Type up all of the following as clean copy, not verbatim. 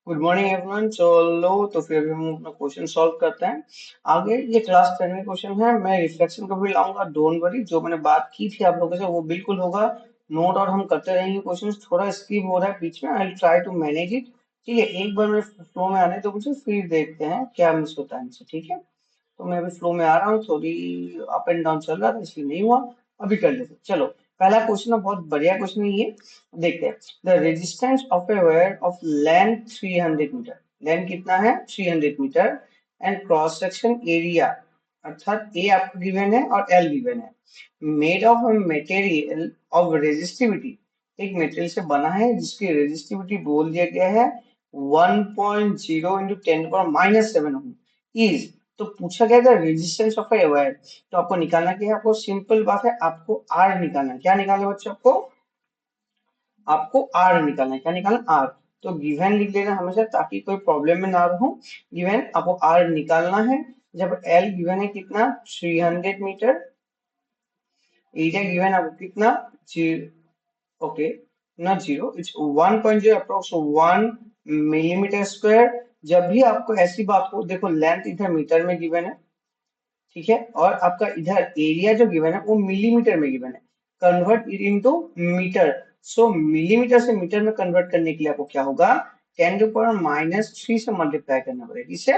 Good morning everyone. चलो तो फिर हम अपना क्वेश्चन सॉल्व करते हैं। आगे ये क्लास 10 में क्वेश्चन है। मैं रिफ्लेक्शन को भी लाऊंगा, डोंट वरी। जो मैंने बात की थी आप लोगों से वो बिल्कुल होगा। नोट और हम करते रहेंगे। क्वेश्चन थोड़ा स्किप हो रहा है बीच में, I will try to manage it. ठीक है, एक बार मेरे फ्लो में आने तो मुझे फिर देखते हैं क्या मिस होता है हमसे। ठीक है, तो मैं अभी फ्लो में आ रहा हूँ, थोड़ी अप एंड डाउन चल रहा था इसलिए नहीं हुआ। अभी कर लेते हैं। चलो, पहला क्वेश्चन है, बहुत बढ़िया क्वेश्चन है ये। देखते हैं। The resistance of a wire of length 300 metre. Length कितना है? 300 metre. And cross section area, अर्थात ए आपको गिवन है और एल गिवन है। Made of material of resistivity, एक मटेरियल से बना है जिसकी रेजिस्टिविटी बोल दिया गया है 1.0 इंटू 10⁻⁻7 ओम इज। तो पूछा गया था रेजिस्टेंस ऑफ ए वायर, तो आपको निकालना क्या है? आपको सिंपल बात है, आपको आर निकालना है। क्या निकालना है बच्चों? आपको आर निकालना है। क्या निकालना? आर। तो गिवन लिख लेना हमेशा, ताकि कोई प्रॉब्लम में ना रहो। गिवन आपको आर निकालना है। जब एल गिवन है कितना? 300 मीटर। एरिया गिवन आपको कितना? Okay, not zero, it's 1.0 approx 1 millimetre square. जब भी आपको ऐसी बात हो, देखो लेंथ इधर मीटर में गिवन है, ठीक है, और आपका इधर एरिया जो गिवन है वो मिलीमीटर में गिवन है। Convert it into metre. So millimetre से मीटर में कन्वर्ट करने के लिए आपको क्या होगा? 10⁻³ से मल्टीप्लाई करना पड़ेगा। इसे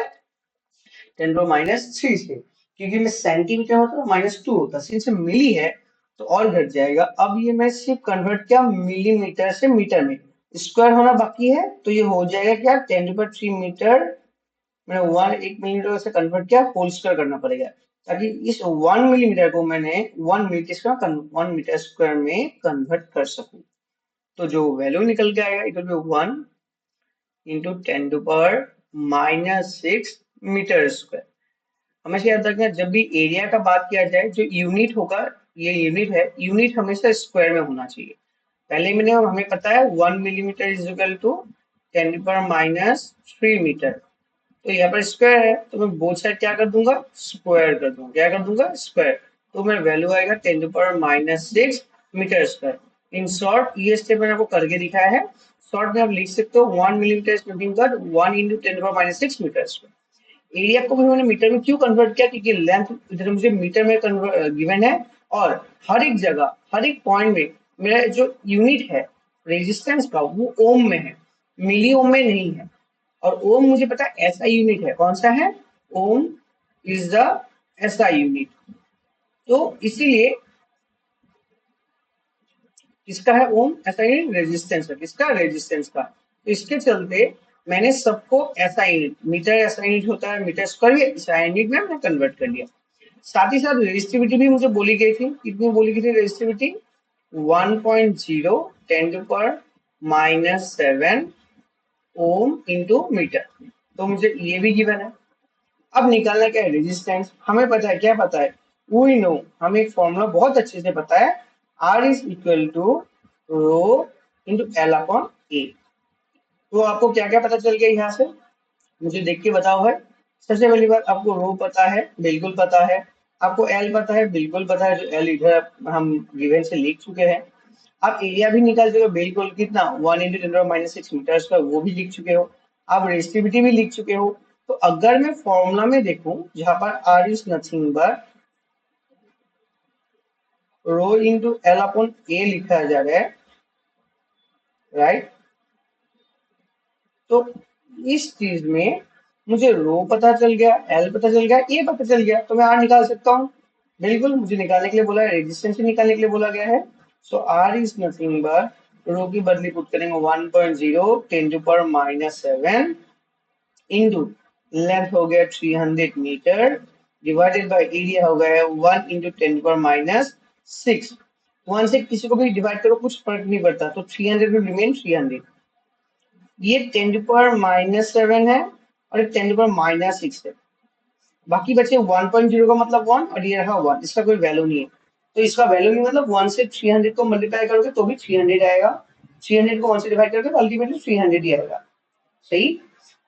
10⁻³ से, क्योंकि में सेंटीमीटर होता है -2 होता है, सिंस मिली है तो और घट जाएगा। अब ये मैं सिर्फ कन्वर्ट किया मिलीमीटर से मीटर में, स्क्वायर होना बाकी है, तो ये हो जाएगा क्या? 10⁻³ मीटर। मैंने 1 मिलीमीटर से कन्वर्ट किया, होल स्क्वायर करना पड़ेगा, ताकि इस 1 मिलीमीटर को मैंने 1 मीटर स्क्वायर में कन्वर्ट कर सकूं। तो जो वैल्यू निकल के आएगा, it will be 1 × 10⁻⁻6 metre square. हमेशा याद रखना, जब भी एरिया का बात किया जाए, जो यूनिट होगा, ये यूनिट है, यूनिट हमेशा स्क्वायर में होना चाहिए। पहले मैंने, हमें पता है 1 millimetre is equal to 10⁻³ metre. तो यहाँ पर स्क्वायर है, तो मैं बोथ साइड क्या कर दूंगा? स्क्वायर कर दूंगा। क्या कर दूंगा? स्क्वायर। तो मेरा वैल्यू आएगा 10⁻⁻6 मीटर स्क्वायर। इन शॉर्ट ये स्टेप मैंने आपको करके दिखाया है। शॉर्ट में आप लिख सकते हो 1 millimetre is nothing but 1 × 10⁻⁻6 metre. Area को भी मैंने मीटर में क्यों कन्वर्ट किया? क्योंकि लेंथ इधर मुझे मीटर में गिवन है, और हर एक जगह, हर एक पॉइंट में मेरा जो यूनिट है रेजिस्टेंस का, वो ओम में है, मिली ओम में नहीं है। और ओम मुझे पता है ऐसा यूनिट है। कौन सा है? ओम इज द ऐसा यूनिट। तो इसीलिए किसका है ओम? ऐसा यूनिट रेजिस्टेंस है। किसका? रेजिस्टेंस का। तो इसके चलते मैंने सबको ऐसा यूनिट, मीटर ऐसा यूनिट होता है, मीटर स्क्वायर भी ऐसा यूनिट में मैंने कन्वर्ट कर लिया। साथ ही साथ रेजिस्टिविटी भी मुझे बोली गई थी। कितनी बोली गई थी रेजिस्टिविटी? 1.0 10⁻⁻7 ohm into metre. तो मुझे ये भी गिवन है। अब निकालना क्या है? रेजिस्टेंस। हमें पता है, क्या पता है? वी नो, हमें एक फॉर्मूला बहुत अच्छे से पता है। R is equal to rho into L upon A. तो आपको क्या क्या पता चल गया यहाँ से? मुझे देख के बताओ है। सबसे पहली बात, आपको रो पता है, बिल्कुल पता है। आपको एल पता है, बिल्कुल पता है, जो एल इधर हम गिवन से लिख चुके हैं। आप एरिया भी निकाल चुके हो, बिल्कुल। कितना? 1 × 10⁻⁻6 मीटर, वो भी लिख चुके हो। आप रेजिस्टिविटी भी लिख चुके हो। तो अगर मैं फॉर्मूला में देखूं, जहां पर R is nothing but rho into L upon A लिखा जा रहा है, राइट? तो इस चीज में मुझे रो पता चल गया, एल पता चल गया, ए पता चल गया, तो मैं आर निकाल सकता हूँ। बिल्कुल, मुझे निकालने के लिए बोला है, रेजिस्टेंस निकालने के लिए बोला गया है। सो आर इज नथिंग बट, रो की बदली पुट करेंगे 1.0 10⁻⁻7 इंटू लेंथ हो गया 300 मीटर, डिवाइडेड बाय एरिया हो गया 1 × 10⁻⁻6। 1 से किसी को भी डिवाइड करो, कुछ फर्क नहीं पड़ता, तो 300 विल रिमेन 300। ये 10⁻⁻7 है और 10⁻⁻6 है। बाकी बचे 1.0 का मतलब 1, और ये रहा 1, इसका कोई वैल्यू नहीं है। तो इसका वैल्यू नहीं, मतलब 1 से 300 को मल्टीप्लाई करोगे तो भी 300 आएगा। 300 को 1 से डिवाइड करोगे तो अल्टीमेटली 300 ही आएगा। सही।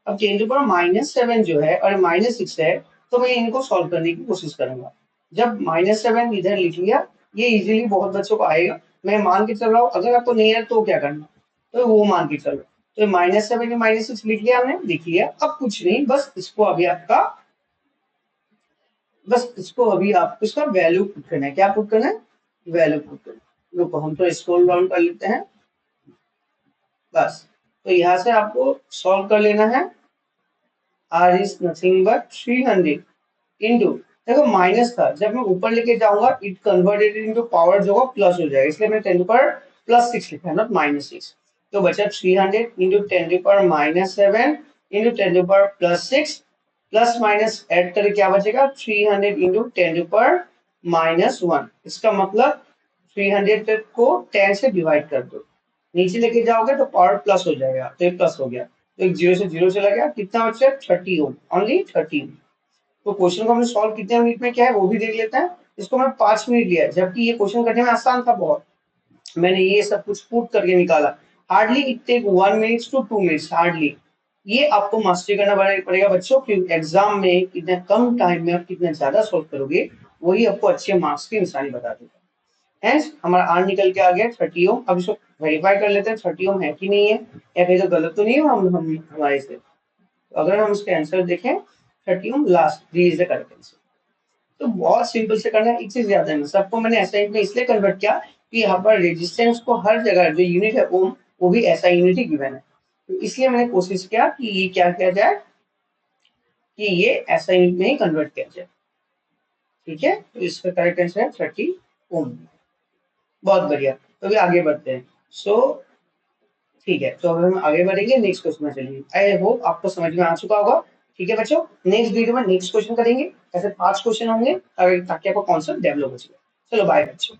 अब 10⁻⁻7 जो है और -6 है, तो मैं इनको सॉल्व करने की कोशिश करूंगा। जब -7 इधर लिख लिया, ये इजीली बहुत बच्चों को आएगा। मैं मान के चल रहा हूँ, अगर आपको नहीं आया तो क्या करना, तो वो मान के चलो। तो -7 -6 लिख लिया हमने, लिख लिया। अब कुछ नहीं, बस इसको अभी आप इसका वैल्यू पुट करना है। क्या पुट करना है? वैल्यू पुट करना है। रुको हम तो स्क्रॉल डाउन कर लेते हैं बस। तो यहाँ से आपको सॉल्व कर लेना है। r is nothing but 300 into, देखो माइनस था, जब मैं ऊपर लेके जाऊंगा इट कन्वर्टेड इनटू पावर जो प्लस हो जाएगा, इसलिए मैंने 10 पर +6 लिखा है, नॉट -6। तो बचा 300 इंटू 10 पर -7 इंटू 10 पर +6, प्लस माइनस ऐड करके क्या बचेगा? 300 इंटू 10 पर -1। इसका मतलब 300 को 10 से डिवाइड कर दो, नीचे लेके जाओगे तो पावर प्लस हो जाएगा, तो ये प्लस हो गया, तो एक जीरो से जीरो चला गया, कितना बचा? 30 ओम, ओनली 30। तो क्वेश्चन को हमने सॉल्व कितने मिनट में किया है वो भी देख लेते हैं। इसको मैं 5 मिनट लिया है, जबकि ये क्वेश्चन करने में आसान था बहुत। मैंने ये सब कुछ पुट करके निकाला। Hardly it take 1 minute to 2 minutes, hardly. ये आपको मास्टरी करना पड़ेगा बच्चों, क्योंकि एग्जाम में कितने कम टाइम में आप कितना ज्यादा सॉल्व करोगे, वही आपको अच्छे मार्क्स की निशानी बता देगा। हेंस हमारा आर निकल के आ गया 30 ओम। अब इसको वेरीफाई कर लेते हैं 30 ओम है कि नहीं है, या कहीं तो गलत तो नहीं है हम हमारे से। तो अगर हम इसके आंसर देखें 30 ओम last, D is the correct answer. तो बहुत सिंपल से करना है, एक चीज याद है, सबको मैंने ऐसा में इसलिए कन्वर्ट किया कि यहाँ पर रेजिस्टेंस को हर जगह जो यूनिट है ओम, वो भी ऐसा यूनिट ही गिवन है, तो इसलिए मैंने कोशिश किया कि ये क्या किया जाए, कि ये ऐसा यूनिट में ही कन्वर्ट किया जाए। ठीक है, तो इसका करेक्ट आंसर है 30 ओम। बहुत बढ़िया, तो अभी आगे बढ़ते हैं। ठीक है, तो अगर हम आगे बढ़ेंगे नेक्स्ट क्वेश्चन में चलिए। आई होप आपको समझ में आ चुका होगा। ठीक है बच्चों, नेक्स्ट वीडियो में नेक्स्ट क्वेश्चन करेंगे, ऐसे 5 क्वेश्चन होंगे ताकि आपका कॉन्सेप्ट डेवलप हो जाए। चलो बाय बच्चों।